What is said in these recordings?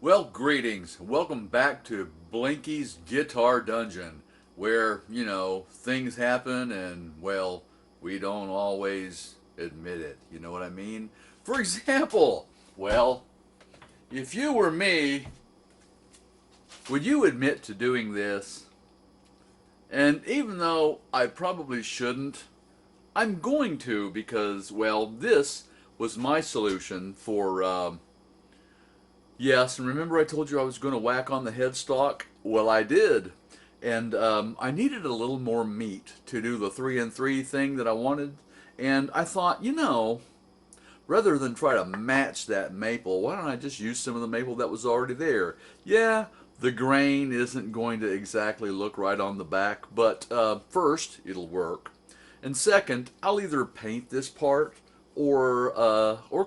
Well, greetings. Welcome back to Blinky's Guitar Dungeon, where, things happen and, well, we don't always admit it. You know what I mean? For example, well, if you were me, would you admit to doing this? And even though I probably shouldn't, I'm going to because, well, this was my solution for yes, and remember I told you I was going to whack on the headstock? Well, I did. And I needed a little more meat to do the 3 and 3 thing that I wanted. And I thought, rather than try to match that maple, why don't I just use some of the maple that was already there? Yeah, the grain isn't going to exactly look right on the back, but first, it'll work. And second, I'll either paint this part or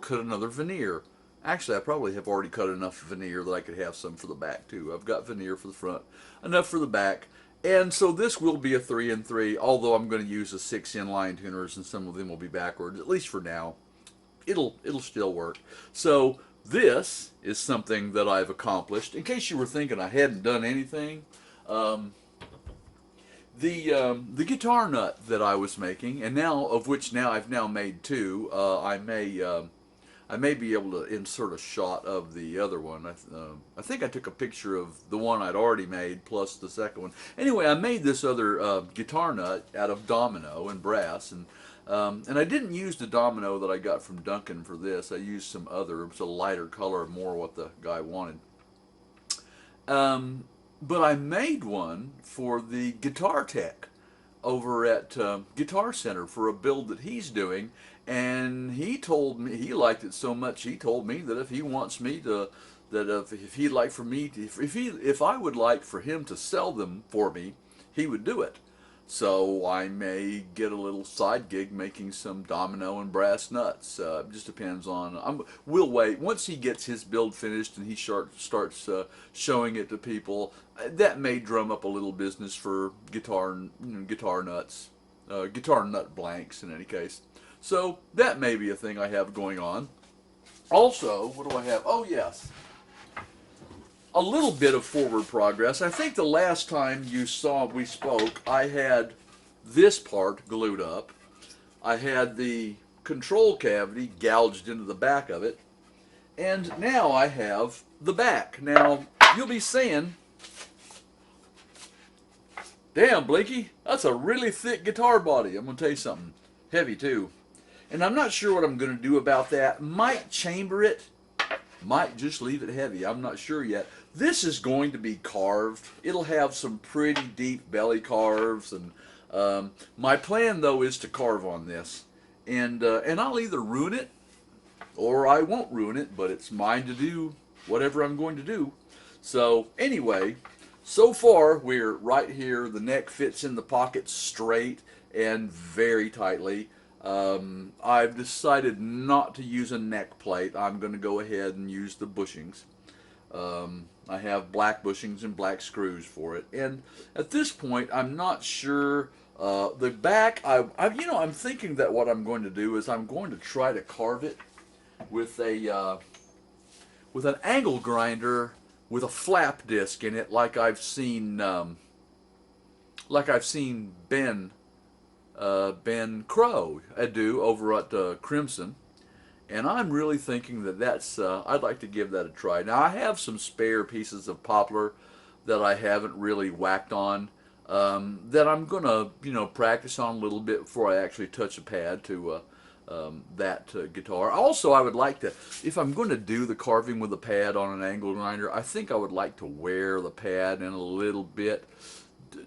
cut another veneer. Actually, I probably have already cut enough veneer that I could have some for the back too. I've got veneer for the front, enough for the back. And so this will be a 3 and 3, although I'm going to use a 6 inline tuners and some of them will be backwards, at least for now. It'll still work. So this is something that I've accomplished. In case you were thinking I hadn't done anything, um, the guitar nut that I was making, and now of which now I've now made two. I may be able to insert a shot of the other one. I think I took a picture of the one I'd already made plus the second one. Anyway, I made this other guitar nut out of domino and brass, and I didn't use the domino that I got from Duncan for this. I used some other. It was a lighter color, more what the guy wanted. But I made one for the guitar tech over at Guitar Center for a build that he's doing, and he told me he liked it so much. He told me that if he wants me to, that if he'd like for me, to, if I would like for him to sell them for me, he would do it. So I may get a little side gig making some domino and brass nuts. Just depends on. We'll wait once he gets his build finished and he starts showing it to people. That may drum up a little business for guitar nuts, guitar nut blanks in any case. So that may be a thing I have going on. Also, what do I have? Oh yes, a little bit of forward progress. I think the last time you saw we spoke, I had this part glued up. I had the control cavity gouged into the back of it. And now I have the back. Now, you'll be saying, damn, Blinky, that's a really thick guitar body. I'm going to tell you something. Heavy, too. And I'm not sure what I'm going to do about that. Might chamber it, might just leave it heavy. I'm not sure yet. This is going to be carved. It'll have some pretty deep belly carves, and my plan though is to carve on this, and I'll either ruin it or I won't ruin it. But it's mine to do whatever I'm going to do. So anyway, so far we're right here. The neck fits in the pocket straight and very tightly. I've decided not to use a neck plate. I'm going to go ahead and use the bushings. I have black bushings and black screws for it. And at this point, I'm not sure. The back, I'm thinking that what I'm going to do is I'm going to try to carve it with with an angle grinder with a flap disc in it, like I've seen Ben Crow do over at Crimson, and I'm really thinking that I'd like to give that a try. Now I have some spare pieces of poplar that I haven't really whacked on, that I'm gonna practice on a little bit before I actually touch a pad to that guitar. Also, I would like to, if I'm going to do the carving with a pad on an angle grinder, I think I would like to wear the pad in a little bit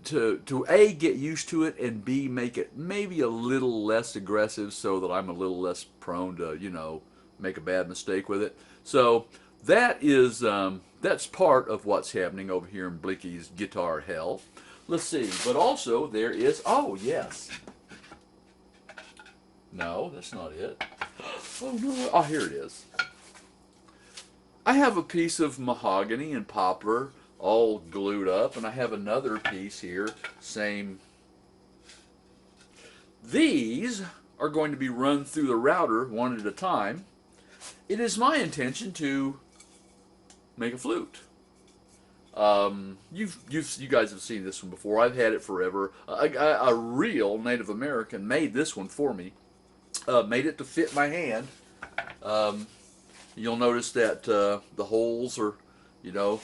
to A, get used to it, and B, make it maybe a little less aggressive so that I'm a little less prone to, make a bad mistake with it. So that's part of what's happening over here in Blicky's Guitar Hell. Let's see. But also there is, oh yes. No, that's not it. Oh no, oh here it is. I have a piece of mahogany and poplar all glued up, and I have another piece here, same. These are going to be run through the router one at a time. It is my intention to make a flute. You guys have seen this one before. I've had it forever. A real Native American made this one for me. Made it to fit my hand. Um, you'll notice that the holes are, you know,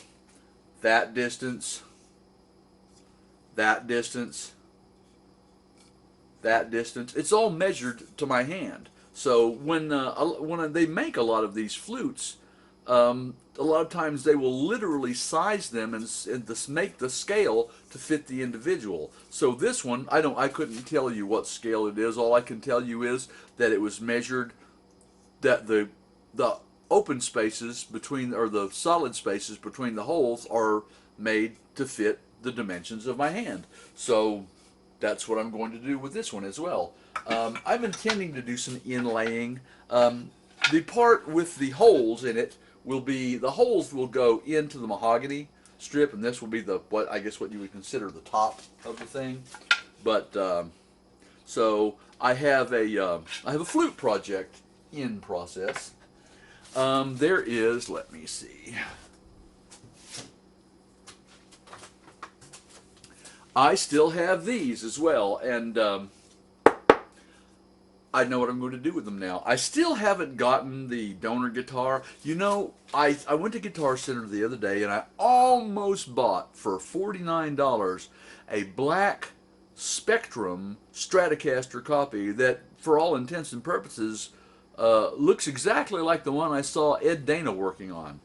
that distance, that distance, that distance. It's all measured to my hand. So when they make a lot of these flutes, a lot of times they will literally size them and make the scale to fit the individual. So this one, I couldn't tell you what scale it is. All I can tell you is that it was measured, that the open spaces between, or the solid spaces between the holes are made to fit the dimensions of my hand. So that's what I'm going to do with this one as well. I'm intending to do some inlaying. The part with the holes in it will be, the holes will go into the mahogany strip, and this will be the, what I guess what you would consider the top of the thing. But so I have a flute project in process. There is, let me see. I still have these as well, and I know what I'm going to do with them now. I still haven't gotten the donor guitar. You know, I went to Guitar Center the other day, and I almost bought for $49 a black Spectrum Stratocaster copy that, for all intents and purposes, looks exactly like the one I saw Ed Dana working on.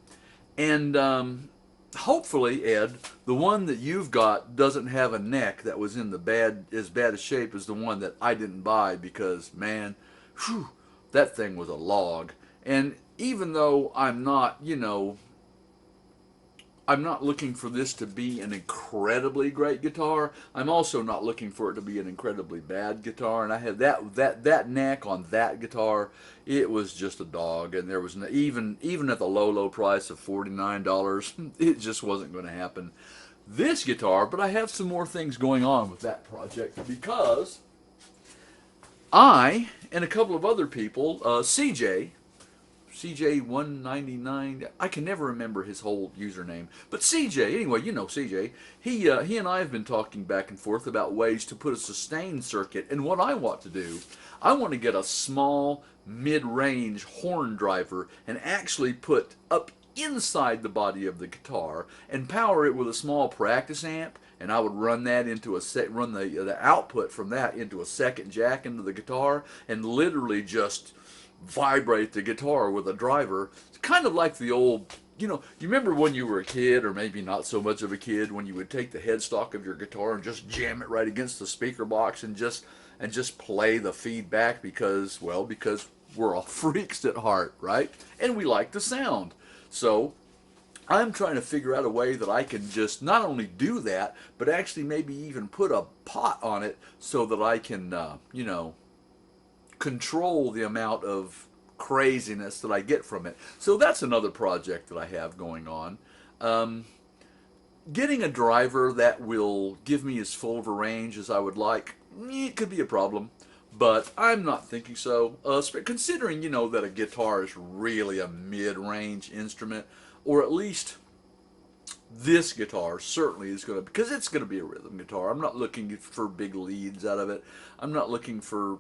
And hopefully, Ed, the one that you've got doesn't have a neck that was in as bad a shape as the one that I didn't buy, because, man, whew, that thing was a log. And even though I'm not, I'm not looking for this to be an incredibly great guitar, I'm also not looking for it to be an incredibly bad guitar. And I had that neck on that guitar, it was just a dog, and there was even at the low price of $49, it just wasn't going to happen. This guitar, but I have some more things going on with that project, because I and a couple of other people, CJ199, I can never remember his whole username, but CJ, anyway, you know CJ, he and I have been talking back and forth about ways to put a sustain circuit. And what I want to do, I want to get a small mid-range horn driver and actually put up inside the body of the guitar and power it with a small practice amp, and I would run that into run the output from that into a second jack into the guitar, and literally just vibrate the guitar with a driver. It's kind of like the old, you remember when you were a kid, or maybe not so much of a kid, when you would take the headstock of your guitar and just jam it right against the speaker box and just play the feedback, because we're all freaks at heart, right? And we like the sound. So I'm trying to figure out a way that I can just not only do that, but actually maybe even put a pot on it so that I can, control the amount of craziness that I get from it. So that's another project that I have going on. Getting a driver that will give me as full of a range as I would like, it could be a problem, but I'm not thinking so. Considering, that a guitar is really a mid-range instrument, or at least this guitar certainly is going to, because it's going to be a rhythm guitar. I'm not looking for big leads out of it. I'm not looking for,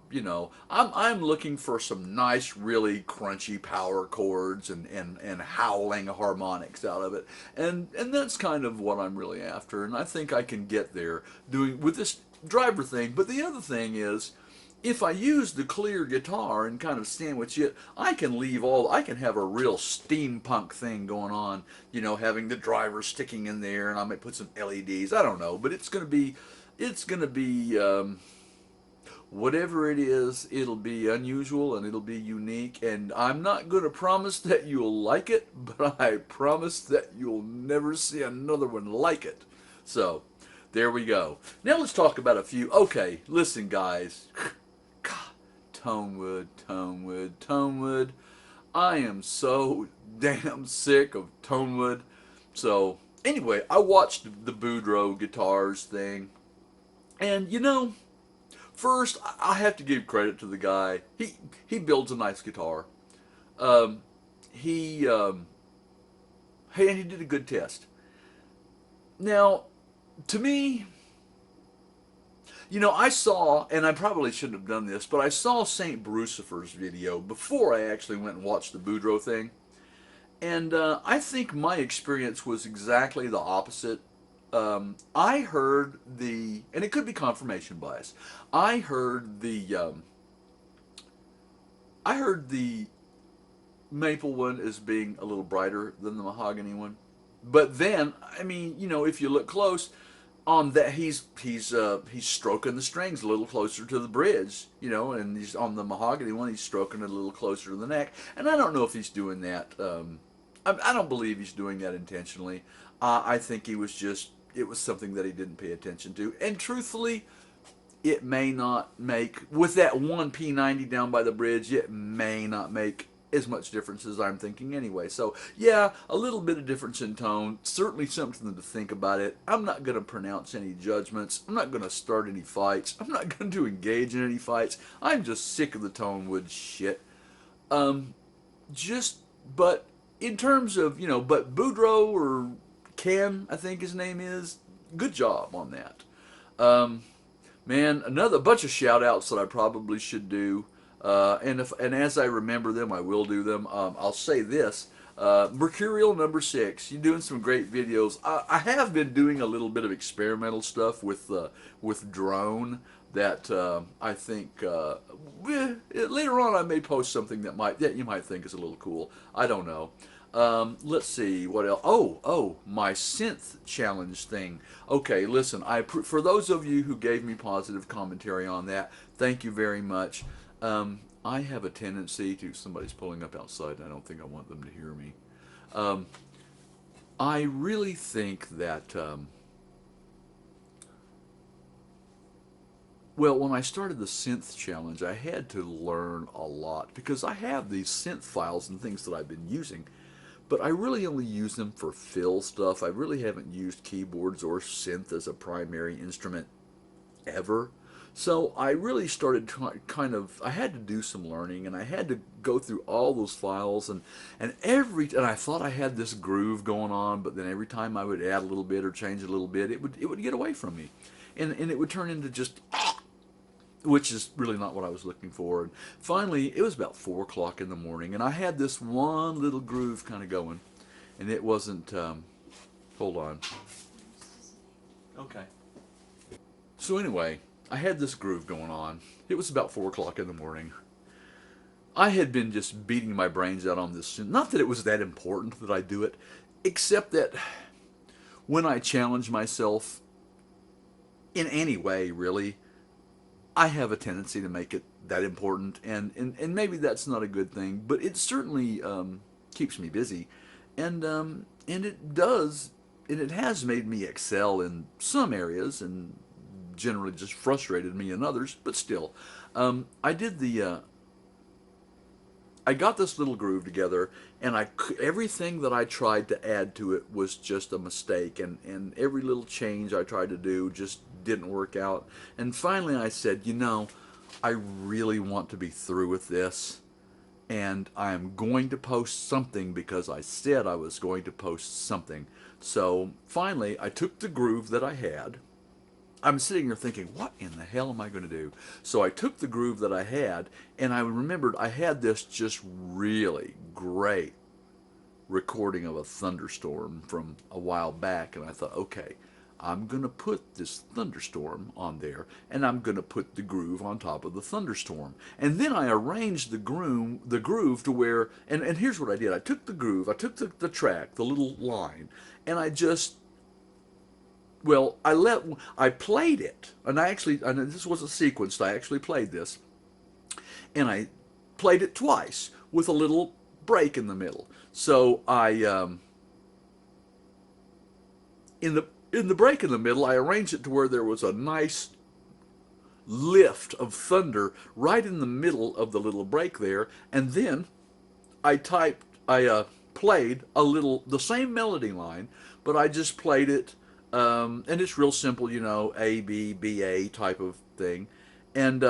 I'm looking for some nice, really crunchy power chords and howling harmonics out of it. And that's kind of what I'm really after. And I think I can get there doing with this driver thing. But the other thing is, if I use the clear guitar and kind of sandwich it, I can have a real steampunk thing going on, having the driver sticking in there, and I might put some LEDs, I don't know, but it's going to be, whatever it is, it'll be unusual and it'll be unique, and I'm not going to promise that you'll like it, but I promise that you'll never see another one like it. So, there we go. Now let's talk about a few. Okay, listen guys. Tonewood, Tonewood, Tonewood. I am so damn sick of Tonewood. So, anyway, I watched the Boudreaux guitars thing. And, first, I have to give credit to the guy. He builds a nice guitar. He Hey, and he did a good test. Now, to me, I saw, and I probably shouldn't have done this, but I saw St. Brucifer's video before I actually went and watched the Boudreaux thing. And I think my experience was exactly the opposite. I heard and it could be confirmation bias. I heard I heard the maple one as being a little brighter than the mahogany one. But then, I mean, if you look close on that, he's stroking the strings a little closer to the bridge, and he's on the mahogany one, he's stroking it a little closer to the neck. And I don't know if he's doing that. I don't believe he's doing that intentionally. I think it was something that he didn't pay attention to. And truthfully, it may not make, with that one P90 down by the bridge, it may not make as much difference as I'm thinking anyway. So, yeah, a little bit of difference in tone. Certainly something to think about it. I'm not going to pronounce any judgments. I'm not going to start any fights. I'm not going to engage in any fights. I'm just sick of the Tonewood shit. Um, just, but in terms of, but Boudreaux or Ken, I think his name is, good job on that. Um, Man, another bunch of shout outs that I probably should do. And as I remember them, I will do them. I'll say this. Mercurial number 6, you're doing some great videos. I have been doing a little bit of experimental stuff with drone that I think later on I may post something that you might think is a little cool. I don't know. Let's see what else. Oh, my synth challenge thing. Okay, listen. For those of you who gave me positive commentary on that, thank you very much. I have a tendency to somebody's pulling up outside, and I don't think I want them to hear me. Um, I really think that. Well, when I started the synth challenge, I had to learn a lot because I have these synth files and things that I've been using, but I really only use them for fill stuff. I really haven't used keyboards or synth as a primary instrument ever. So I really started I had to do some learning and I had to go through all those files and I thought I had this groove going on, but then every time I would add a little bit or change a little bit, it would get away from me. And it would turn into just, which is really not what I was looking for. And finally, it was about 4 o'clock in the morning, and I had this one little groove kind of going, and it wasn't. Hold on. Okay. So anyway, I had this groove going on. It was about 4 o'clock in the morning. I had been just beating my brains out on this. Not that it was that important that I do it, except that when I challenge myself in any way, really, I have a tendency to make it that important, and maybe that's not a good thing, but it certainly keeps me busy, and it does, and it has made me excel in some areas, and generally just frustrated me in others. But still, I did I got this little groove together, and everything that I tried to add to it was just a mistake, and every little change I tried to do just didn't work out. And finally, I said, I really want to be through with this, and I am going to post something because I said I was going to post something. So finally, I took the groove that I had. I'm sitting here thinking, what in the hell am I going to do? So I took the groove that I had, and I remembered I had this just really great recording of a thunderstorm from a while back, and I thought, okay, I'm going to put this thunderstorm on there, and I'm going to put the groove on top of the thunderstorm. And then I arranged the groove to where, and here's what I did. I took the groove, I took the track, the little line, and I played it, and this was a sequence. I actually played this, and I played it twice with a little break in the middle. So in the break in the middle, I arranged it to where there was a nice lift of thunder right in the middle of the little break there, and then I played the same melody line, but I just played it, and it's real simple, A B B A type of thing, and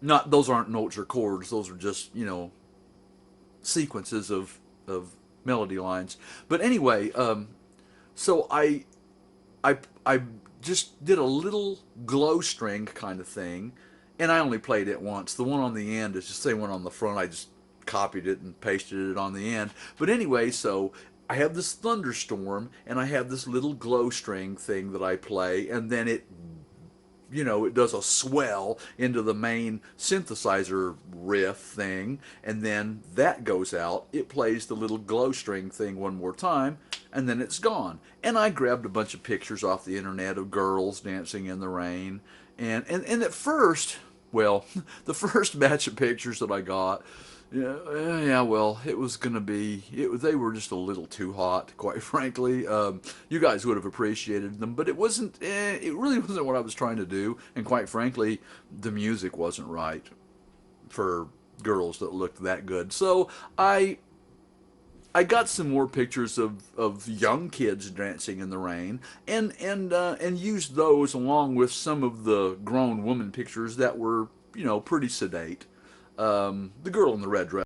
not those aren't notes or chords; those are just sequences of melody lines. But anyway, so I I just did a little glow string kind of thing, and I only played it once. The one on the end is just the same one on the front. I just copied it and pasted it on the end. But anyway, so I have this thunderstorm, and I have this little glow string thing that I play, and then it does a swell into the main synthesizer riff thing, and then that goes out. It plays the little glow string thing one more time, and then it's gone. And I grabbed a bunch of pictures off the internet of girls dancing in the rain. And at first, well, the first batch of pictures that I got, yeah, well, it was gonna be. They were just a little too hot, quite frankly. You guys would have appreciated them, but it wasn't. It really wasn't what I was trying to do, and quite frankly, the music wasn't right for girls that looked that good. So I got some more pictures of young kids dancing in the rain, and used those along with some of the grown woman pictures that were pretty sedate. The girl in the red dress